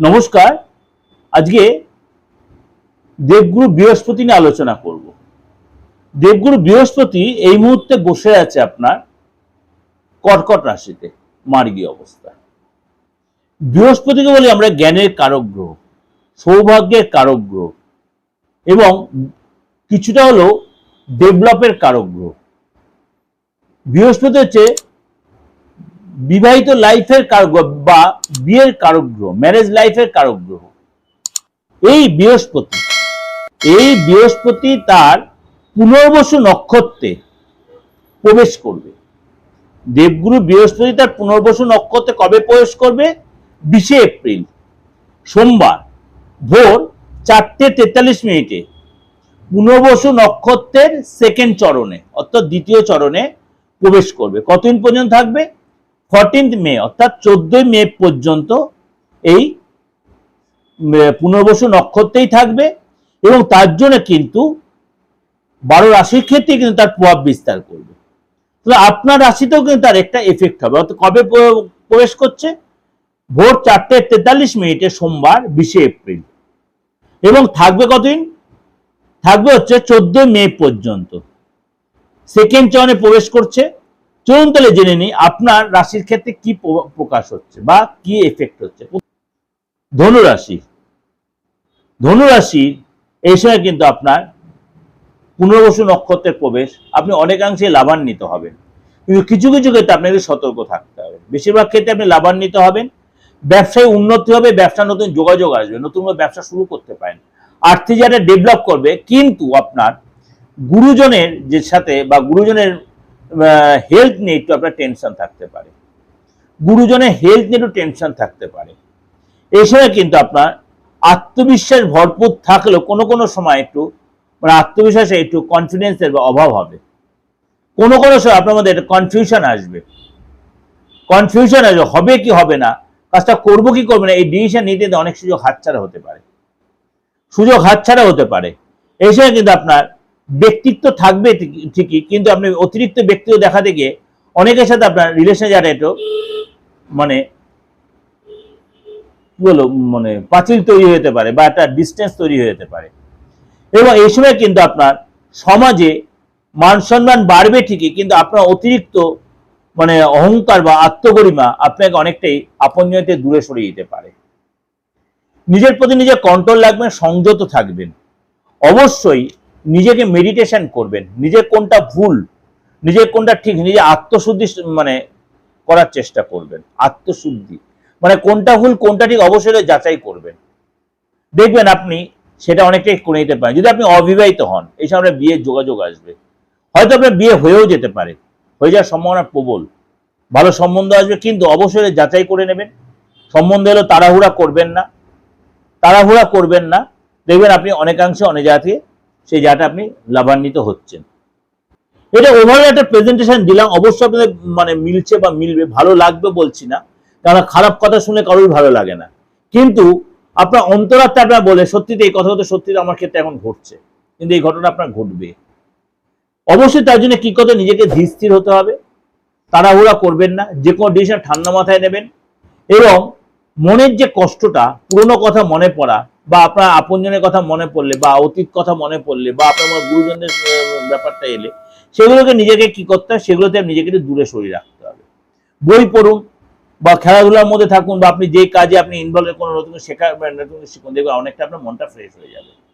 নমস্কার। আজকে দেবগুরু বৃহস্পতি নিয়ে আলোচনা করব। দেবগুরু বৃহস্পতি এই মুহূর্তে বসে আছে আপনার কর্কট রাশিতে মার্গী অবস্থা। বৃহস্পতিকে বলি আমরা জ্ঞানের কারক গ্রহ, সৌভাগ্যের কারক গ্রহ এবং কিছুটা হলো ডেভেলপের কারক গ্রহ। বৃহস্পতি হচ্ছে বিবাহিত লাইফের কারক গ্রহ বা বিয়ের কারক গ্রহ, ম্যারেজ লাইফের কারক গ্রহ। এই বৃহস্পতি তার পুনর্বসু নক্ষত্রে প্রবেশ করবে। দেবগুরু বৃহস্পতি তার পুনর্বসু নক্ষত্রে কবে প্রবেশ করবে? 20 এপ্রিল সোমবার ভোর 4:43 পুনর্বসু নক্ষত্রের সেকেন্ড চরণে অর্থাৎ দ্বিতীয় চরণে প্রবেশ করবে। কতদিন পর্যন্ত থাকবে? 14 মে অর্থাৎ 14 মে পর্যন্ত এই পুনর্বসু নক্ষত্রেই থাকবে এবং তার জন্য কিন্তু 12 রাশির ক্ষেত্রে কিন্তু তার প্রভাব বিস্তার করবে। তো আপনার রাশিতেও কিন্তু তার একটা এফেক্ট হবে। অর্থাৎ কবে প্রবেশ করছে? ভোর 4:43 সোমবার 20 এপ্রিল এবং থাকবে কতদিন? থাকবে হচ্ছে 14 মে পর্যন্ত। সেকেন্ড চরণে প্রবেশ করছে। চলুন তাহলে জেনে নিই আপনার রাশির ক্ষেত্রে কি প্রকাশ হচ্ছে বা কি এফেক্ট হচ্ছে। ধনুরাশি। ধনুরাশি এই সময় কিন্তু আপনার পুনর্বসু নক্ষত্রের প্রবেশ, আপনি অনেকাংশে লাভান্বিত হবেন, কিন্তু কিছু কিছু ক্ষেত্রে আপনাকে সতর্ক থাকতে হবে। বেশিরভাগ ক্ষেত্রে আপনি লাভান্বিত হবেন, ব্যবসায় উন্নতি হবে, ব্যবসা নতুন যোগাযোগ আসবে, নতুন ব্যবসা শুরু করতে পারেন, আর্থিক জায়গা ডেভেলপ করবে। কিন্তু আপনার গুরুজনের যে সাথে বা গুরুজনের হেলথ নিয়ে একটু আপনার টেনশন থাকতে পারে, গুরুজনের হেলথ নিয়ে একটু টেনশন থাকতে পারে। এই সময় কিন্তু আপনার আত্মবিশ্বাস ভরপুর থাকলেও কোনো কোনো সময় একটু আত্মবিশ্বাসে একটু কনফিডেন্সের অভাব হবে। কোনো কোনো সময় আপনার মধ্যে একটা কনফিউশন আসবে, হবে কি হবে না, কাজটা করবো কি করবো না, এই ডিসিশন নিতে অনেক সুযোগ হাতছাড়া হতে পারে। এই সময় কিন্তু আপনার ব্যক্তিত্ব থাকবে ঠিকই, কিন্তু আপনি অতিরিক্ত ব্যক্তিত্ব দেখাতে গিয়ে অনেকের সাথে আপনার রিলেশন যারা একটু পাঁচিল তৈরি হতে পারে বা একটা ডিস্টেন্স তৈরি হয়ে যেতে পারে। এবং এই সময় কিন্তু আপনার সমাজে মান সম্মান বাড়বে ঠিকই, কিন্তু আপনার অতিরিক্ত অহংকার বা আত্মগরিমা আপনাকে অনেকটাই আপনজনতে দূরে সরিয়ে দিতে পারে। নিজের প্রতি নিজের কন্ট্রোল রাখবেন, সংযত থাকবেন। অবশ্যই নিজেকে মেডিটেশন করবেন, নিজের কোনটা ভুল, নিজের কোনটা ঠিক, নিজে আত্মশুদ্ধি করার চেষ্টা করবেন। আত্মশুদ্ধি কোনটা ভুল কোনটা ঠিক অবশ্যই যাচাই করবেন। দেখবেন আপনি সেটা অনেকটাই করে নিতে পারেন। যদি আপনি অবিবাহিত হন, এই সময় বিয়ের যোগাযোগ আসবে, হয়তো আপনার বিয়ে হয়েও যেতে পারে, হয়ে যাওয়ার সম্ভাবনা প্রবল, ভালো সম্বন্ধ আসবে, কিন্তু অবশ্যই যাচাই করে নেবেন। সম্বন্ধ এলো তাড়াহুড়া করবেন না, দেখবেন আপনি অনেকাংশে অনেক জায়গা থেকে সেই জায়গাটা আপনি লাভান্বিত হচ্ছেন। এটা ওভারঅল একটা প্রেজেন্টেশন দিলাম, অবশ্যই আপনাদের মিলছে বা মিলবে, ভালো লাগবে বলছি না, কারণ খারাপ কথা শুনে কারোর ভালো লাগে না, কিন্তু আপনার অন্তরাত্মা আপনার বলে সত্যিতে এই কথা সত্যিতে আমার ক্ষেত্রে এখন ঘটছে, কিন্তু এই ঘটনা আপনার ঘটবে। অবশ্যই তার জন্য কি করতে, নিজেকে ধীর স্থির হতে হবে, তাড়াহুড়া করবেন না, যে কোনো ডিসিশন ঠান্ডা মাথায় নেবেন এবং মনের যে কষ্টটা, পুরনো কথা মনে পড়া বা আপনার আপনজনের কথা মনে পড়লে বা অতীত কথা মনে পড়লে বা আপনার গুরুজনদের ব্যাপারটা এলে, সেগুলোকে নিজেকে কি করতে হবে, সেগুলোতে নিজেকে একটু দূরে সরিয়ে রাখতে হবে। বই পড়ুন বা খেলাধুলার মধ্যে থাকুন বা আপনি যে কাজে আপনি ইনভলভ, কোনো নতুন শেখা নতুন শিখুন, দেখবেন অনেকটা আপনার মনটা ফ্রেশ হয়ে যাবে।